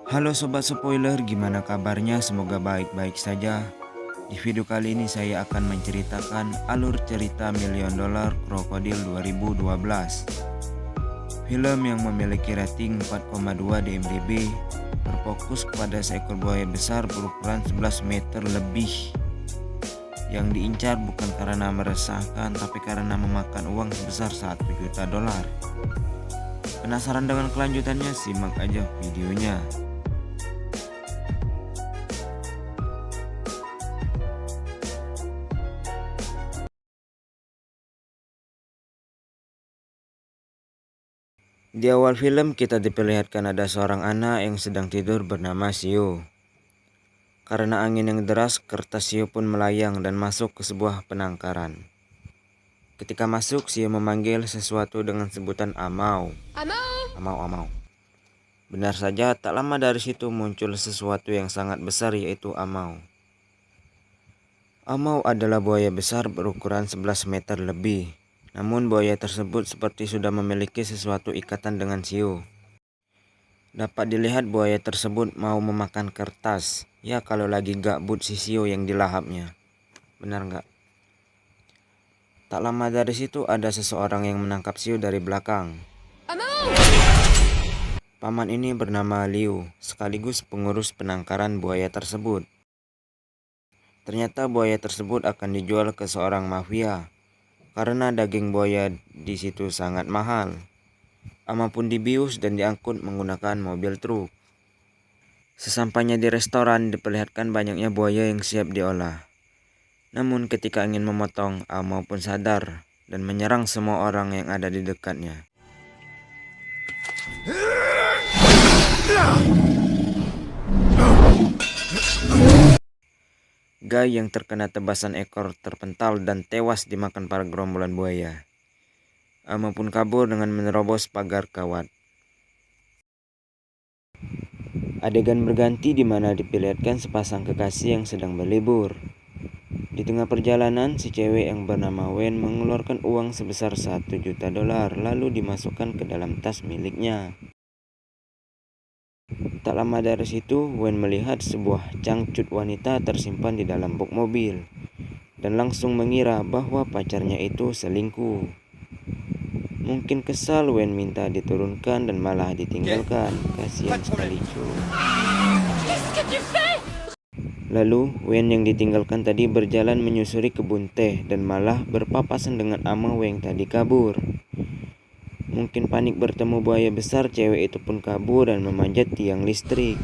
Halo sobat spoiler, gimana kabarnya? Semoga baik-baik saja. Di video kali ini saya akan menceritakan alur cerita Million Dollar Crocodile 2012. Film yang memiliki rating 4,2 di IMDb berfokus kepada seekor buaya besar berukuran 11 meter lebih yang diincar bukan karena meresahkan tapi karena memakan uang sebesar 1 juta dolar. Penasaran dengan kelanjutannya? Simak aja videonya. Di awal film kita diperlihatkan ada seorang anak yang sedang tidur bernama Shio. Karena angin yang deras, kertas Shio pun melayang dan masuk ke sebuah penangkaran. Ketika masuk, Shio memanggil sesuatu dengan sebutan Amau. Amau. Benar saja, tak lama dari situ muncul sesuatu yang sangat besar, yaitu Amau. Amau adalah buaya besar berukuran 11 meter lebih. Namun buaya tersebut seperti sudah memiliki sesuatu ikatan dengan Shio. Dapat dilihat buaya tersebut mau memakan kertas. Ya kalau lagi gabut si Shio yang dilahapnya. Benar nggak? Tak lama dari situ ada seseorang yang menangkap Shio dari belakang. Paman ini bernama Liu, sekaligus pengurus penangkaran buaya tersebut. Ternyata buaya tersebut akan dijual ke seorang mafia. Karena daging buaya di situ sangat mahal. Ama pun dibius dan diangkut menggunakan mobil truk. Sesampainya di restoran diperlihatkan banyaknya buaya yang siap diolah. Namun ketika ingin memotong, Ama pun sadar dan menyerang semua orang yang ada di dekatnya. Guy yang terkena tebasan ekor terpental dan tewas dimakan para gerombolan buaya. Ama pun kabur dengan menerobos pagar kawat. Adegan berganti di mana diperlihatkan sepasang kekasih yang sedang berlibur. Di tengah perjalanan, si cewek yang bernama Wen mengeluarkan uang sebesar 1 juta dolar lalu dimasukkan ke dalam tas miliknya. Tak lama dari situ, Wen melihat sebuah cangcut wanita tersimpan di dalam bok mobil dan langsung mengira bahwa pacarnya itu selingkuh. Mungkin kesal, Wen minta diturunkan dan malah ditinggalkan. Kasihan sekali cuy. Lalu, Wen yang ditinggalkan tadi berjalan menyusuri kebun teh dan malah berpapasan dengan Amau yang tadi kabur. Mungkin panik bertemu buaya besar, cewek itu pun kabur dan memanjat tiang listrik.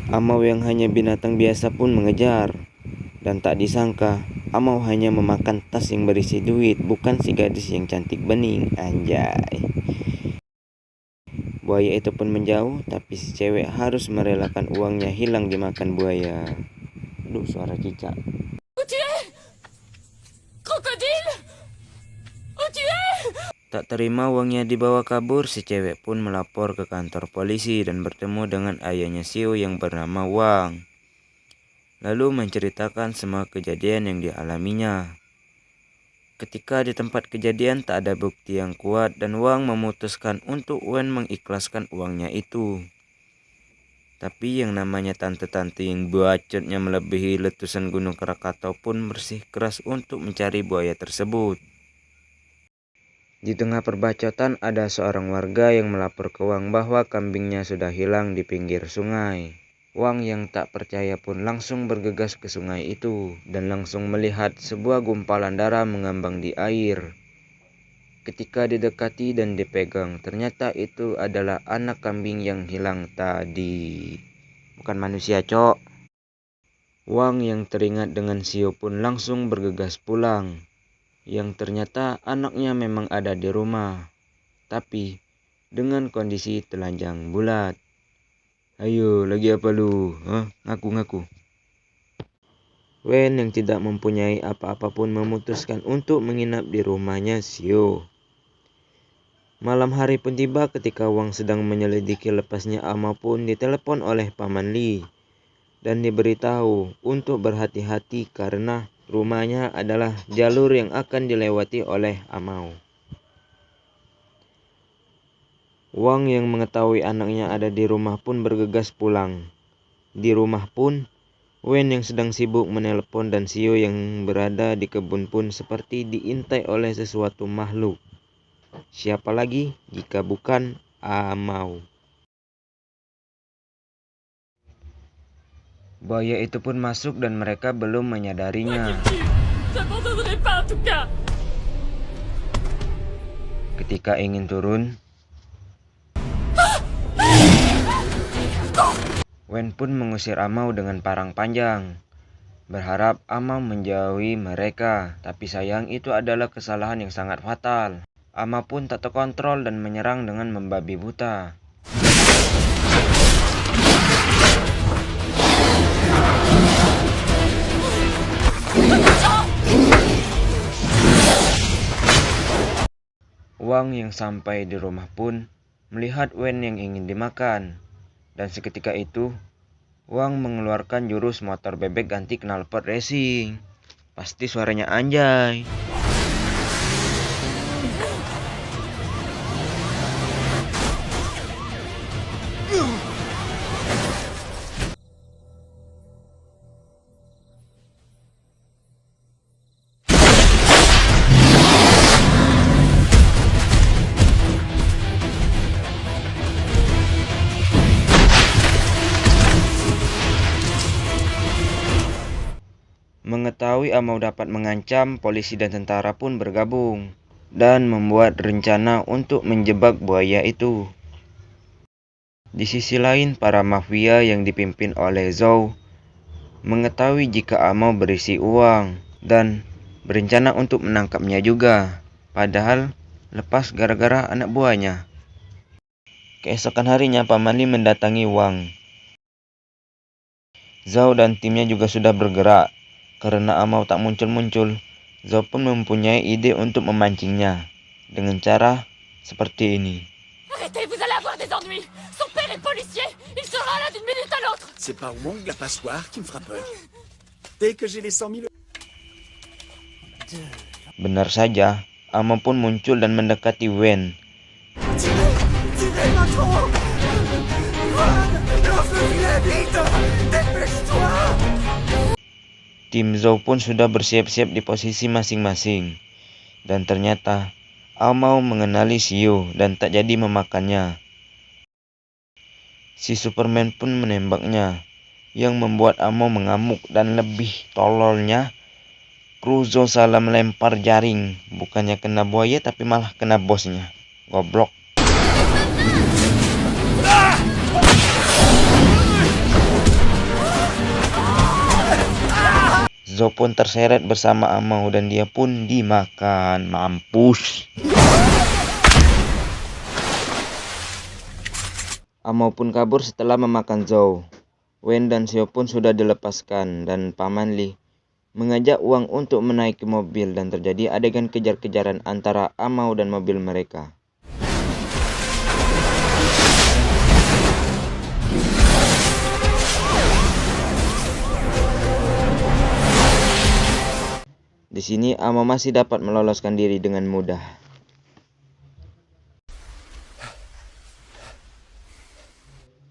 Amau yang hanya binatang biasa pun mengejar. Dan tak disangka, Amau hanya memakan tas yang berisi duit, bukan si gadis yang cantik bening. Anjay. Buaya itu pun menjauh, tapi si cewek harus merelakan uangnya hilang dimakan buaya. Aduh, suara cicak. Tak terima uangnya dibawa kabur, si cewek pun melapor ke kantor polisi dan bertemu dengan ayahnya Shio yang bernama Wang. Lalu menceritakan semua kejadian yang dialaminya. Ketika di tempat kejadian tak ada bukti yang kuat dan Wang memutuskan untuk Wen mengikhlaskan uangnya itu. Tapi yang namanya tante-tante yang bacotnya melebihi letusan gunung Krakatau pun bersikeras untuk mencari buaya tersebut. Di tengah perbacotan ada seorang warga yang melapor ke Wang bahwa kambingnya sudah hilang di pinggir sungai. Wang yang tak percaya pun langsung bergegas ke sungai itu dan langsung melihat sebuah gumpalan darah mengambang di air. Ketika didekati dan dipegang, ternyata itu adalah anak kambing yang hilang tadi. Bukan manusia, cok. Wang yang teringat dengan Shio pun langsung bergegas pulang. Yang ternyata anaknya memang ada di rumah, tapi dengan kondisi telanjang bulat. Ayo, lagi apa lu? Ngaku-ngaku. Wen yang tidak mempunyai apa-apa pun memutuskan untuk menginap di rumahnya Shio. Malam hari pun tiba ketika Wang sedang menyelidiki lepasnya Ama pun ditelepon oleh Paman Li dan diberitahu untuk berhati-hati karena rumahnya adalah jalur yang akan dilewati oleh Amau. Wang yang mengetahui anaknya ada di rumah pun bergegas pulang. Di rumah pun, Wen yang sedang sibuk menelpon dan Sio yang berada di kebun pun seperti diintai oleh sesuatu makhluk. Siapa lagi jika bukan Amau. Buaya itu pun masuk dan mereka belum menyadarinya. Ketika ingin turun, Wen pun mengusir Amau dengan parang panjang, berharap Amau menjauhi mereka. Tapi sayang itu adalah kesalahan yang sangat fatal. Amau pun tak terkontrol dan menyerang dengan membabi buta. Wang yang sampai di rumah pun melihat Wen yang ingin dimakan. Dan seketika itu, Wang mengeluarkan jurus motor bebek ganti knalpot racing. Pasti suaranya anjay. Mengetahui Amau dapat mengancam, polisi dan tentara pun bergabung dan membuat rencana untuk menjebak buaya itu. Di sisi lain, para mafia yang dipimpin oleh Zhou mengetahui jika Amau berisi uang dan berencana untuk menangkapnya juga. Padahal lepas gara-gara anak buahnya. Keesokan harinya, Paman Li mendatangi Wang. Zhou dan timnya juga sudah bergerak. Karena Amau tak muncul-muncul, Zhou pun mempunyai ide untuk memancingnya dengan cara seperti ini. Arrêtez, vous allez avoir des ennuis. Son père est policier. Il sera là d'une minute à l'autre. C'est pas Wong la passoire qui me fera peur. Dès que j'ai les 100 000... Benar saja, Amau pun muncul dan mendekati Wen. Tirez maintenant! Lance-le vite! Dépêche-toi! Tim Zhou pun sudah bersiap-siap di posisi masing-masing. Dan ternyata, Amau mengenali Sio dan tak jadi memakannya. Si Superman pun menembaknya, yang membuat Amau mengamuk dan lebih tololnya, kru Zhou salah melempar jaring. Bukannya kena buaya tapi malah kena bosnya. Goblok. Zhou pun terseret bersama Amau dan dia pun dimakan. Mampus. Amau pun kabur setelah memakan Zhou. Wen dan Sio pun sudah dilepaskan dan Paman Li mengajak Wang untuk menaiki mobil dan terjadi adegan kejar-kejaran antara Amau dan mobil mereka. Di sini Amau masih dapat meloloskan diri dengan mudah.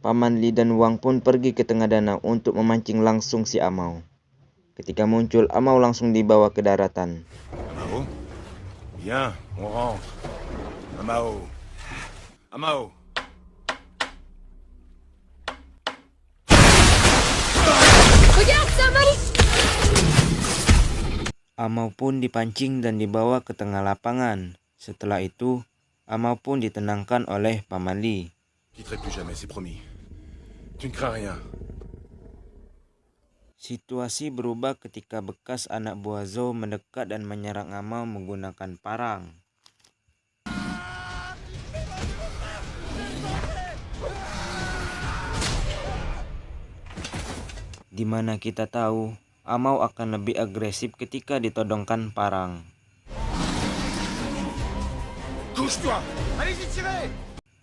Paman Li dan Wang pun pergi ke tengah danau untuk memancing langsung si Amau. Ketika muncul, Amau langsung dibawa ke daratan. Amao? Viens, on rentre. Amao. Amao. Regarde, c'est un monstre. Amau pun dipancing dan dibawa ke tengah lapangan. Setelah itu, Amau pun ditenangkan oleh Paman Li. Quitterai plus jamais, c'est promis. Tu ne crains rien. Situasi berubah ketika bekas anak buah Zhou mendekat dan menyerang Amau menggunakan parang. Di mana kita tahu Amau akan lebih agresif ketika ditodongkan parang. Couche-toi! Allez-y, tirez!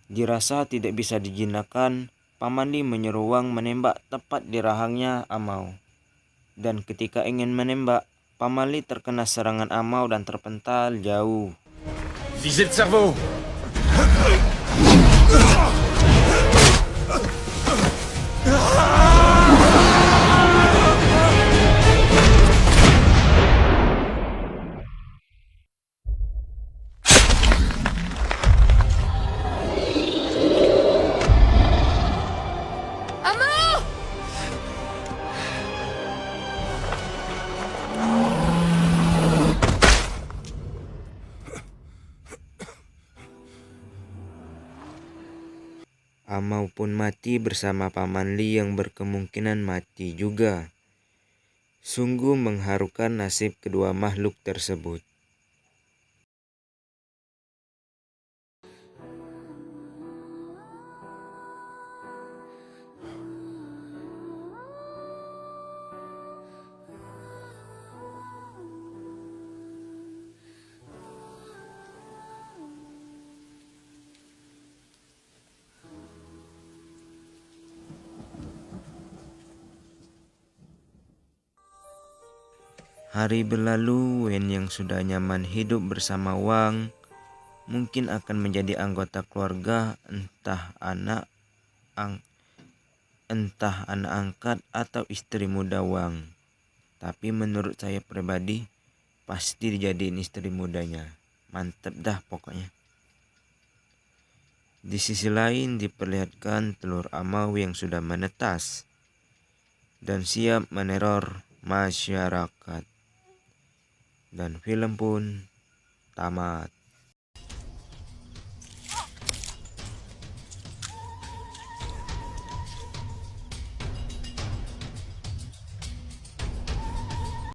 Dirasa tidak bisa dijinakkan, Paman Li menyuruh Wang menembak tepat di rahangnya Amau. Dan ketika ingin menembak, Pamali terkena serangan Amau dan terpental jauh. Visez le cerveau! Amand! Amau pun mati bersama Paman Li yang berkemungkinan mati juga. Sungguh mengharukan nasib kedua makhluk tersebut. Hari berlalu, Wen yang sudah nyaman hidup bersama Wang mungkin akan menjadi anggota keluarga, entah anak angkat atau istri muda Wang. Tapi menurut saya pribadi pasti dijadiin istri mudanya. Mantep dah pokoknya. Di sisi lain diperlihatkan telur Amau yang sudah menetas dan siap meneror masyarakat. Dan film pun tamat.